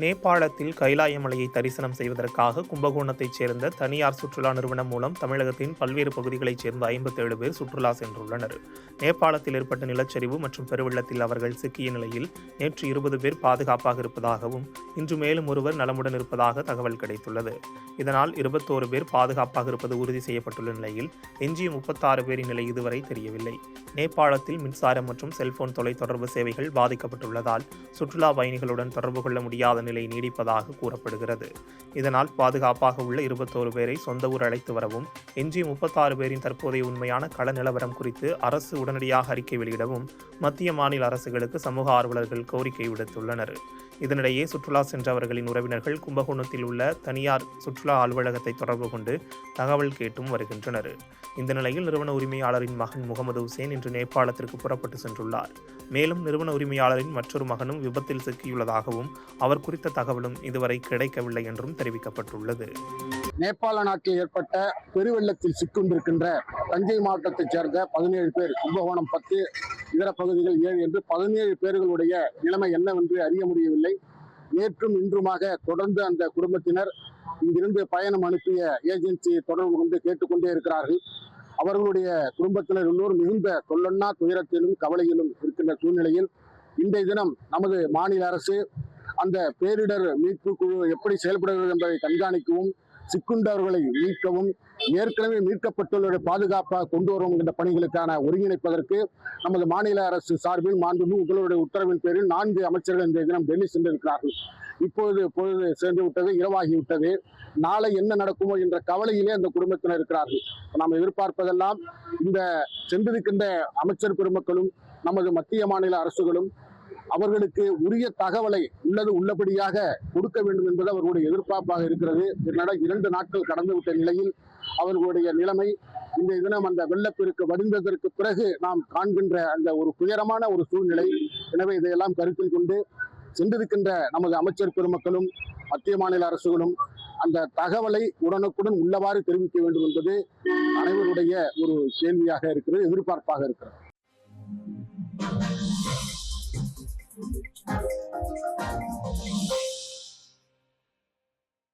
நேபாளத்தில் கைலாய மலையை தரிசனம் செய்வதற்காக கும்பகோணத்தைச் சேர்ந்த தனியார் சுற்றுலா நிறுவனம் மூலம் தமிழகத்தின் பல்வேறு பகுதிகளைச் சேர்ந்த 57 பேர் சுற்றுலா சென்றுள்ளனர். நேபாளத்தில் ஏற்பட்ட நிலச்சரிவு மற்றும் பெருவெள்ளத்தில் அவர்கள் சிக்கிய நிலையில் நேற்று 20 பேர் பாதுகாப்பாக இருப்பதாகவும் இன்று மேலும் ஒருவர் நலமுடன் இருப்பதாக தகவல் கிடைத்துள்ளது. இதனால் 21 பேர் பாதுகாப்பாக இருப்பது உறுதி செய்யப்பட்டுள்ள நிலையில் எஞ்சிய 36 பேரின் நிலை இதுவரை தெரியவில்லை. நேபாளத்தில் மின்சாரம் மற்றும் செல்போன் தொலைத்தொடர்பு சேவைகள் பாதிக்கப்பட்டுள்ளதால் சுற்றுலா பயணிகளுடன் தொடர்பு கொள்ள முடியாத நிலை நீடிப்பதாக கூறப்படுகிறது. இதனால் பாதுகாப்பாக உள்ள 21 பேரை சொந்த ஊர் அழைத்து வரவும், எஞ்சிய 36 பேரின் தற்போதைய உண்மையான கள நிலவரம் குறித்து அரசு உடனடியாக அறிக்கை வெளியிடவும் மத்திய மாநில அரசுகளுக்கு சமூக ஆர்வலர்கள் கோரிக்கை விடுத்துள்ளனர். இதனிடையே சுற்றுலா சென்றவர்களின் உறவினர்கள் கும்பகோணத்தில் உள்ள தனியார் சுற்றுலா அலுவலகத்தை தொடர்பு கொண்டு தகவல் கேட்டும் வருகின்றனர். இந்த நிலையில் நிறுவன உரிமையாளரின் மகன் முகமது உசேன் இன்று நேபாளத்திற்கு புறப்பட்டு சென்றுள்ளார். மேலும் நிறுவன உரிமையாளரின் மற்றொரு மகனும் விபத்தில் சிக்கியுள்ளதாகவும் அவர் குறித்த தகவலும் இதுவரை கிடைக்கவில்லை என்றும் தெரிவிக்கப்பட்டுள்ளது. நேபாள நாட்டில் ஏற்பட்ட பெருவெள்ளத்தில் சிக்கொண்டிருக்கின்ற தஞ்சை மாவட்டத்தைச் சேர்ந்த 17 பேர், கும்பகோணம் 10, இதர பகுதிகள் 7 என்று 17 பேர்களுடைய நிலைமை என்னவென்று அறிய முடியவில்லை. நேற்றும் இன்றுமாக தொடர்ந்து அந்த குடும்பத்தினர் இங்கிருந்து பயணம் அனுப்பிய ஏஜென்சி தொடர்பு கொண்டு கேட்டுக்கொண்டே இருக்கிறார்கள். அவர்களுடைய குடும்பத்தினர் எல்லோரும் மிகுந்த சொல்லொன்னா துயரத்திலும் கவலையிலும் இருக்கின்ற சூழ்நிலையில் இன்றைய தினம் நமது மாநில அரசு அந்த பேரிடர் மீட்பு குழு எப்படி செயல்படுகிறது என்பதை கண்காணிக்கவும், சிக்குண்டவர்களை மீட்கவும், ஏற்கனவே மீட்கப்பட்டுள்ளவர்களை பாதுகாப்பாக கொண்டு வரும் என்ற பணிகளுக்கான ஒருங்கிணைப்பதற்கு நமது மாநில அரசு சார்பில் மாண்புமிகு முதல்வருடைய உத்தரவின் பேரில் 4 அமைச்சர்கள் இன்றைய தினம் டெல்லி சென்றிருக்கிறார்கள். இப்பொழுது பொழுது சேர்ந்து விட்டது, இரவாகிவிட்டது. நாளை என்ன நடக்குமோ என்ற கவலையிலே அந்த குடும்பத்தினர் இருக்கிறார்கள். நாம் எதிர்பார்ப்பதெல்லாம் இந்த சென்றிருக்கின்ற அமைச்சர் பெருமக்களும் நமது மத்திய மாநில அரசுகளும் அவர்களுக்கு உரிய தகவலை உள்ளபடியாக கொடுக்க வேண்டும் என்பது அவர்களுடைய எதிர்பார்ப்பாக இருக்கிறது. 2 நாட்கள் கடந்துவிட்ட நிலையில் அவர்களுடைய நிலைமை இன்றைய தினம் அந்த வெள்ளப்பெருக்கு வடிந்ததற்கு பிறகு நாம் காண்கின்ற அந்த ஒரு துயரமான ஒரு சூழ்நிலை. எனவே இதையெல்லாம் கருத்தில் கொண்டு சென்றிருக்கின்ற நமது அமைச்சர் பெருமக்களும் மத்திய மாநில அரசுகளும் அந்த தகவலை உடனுக்குடன் உள்ளவாறு தெரிவிக்க வேண்டும் என்பது அனைவருடைய ஒரு கேள்வியாக இருக்கிறது, எதிர்பார்ப்பாக இருக்கிறது. Thank you.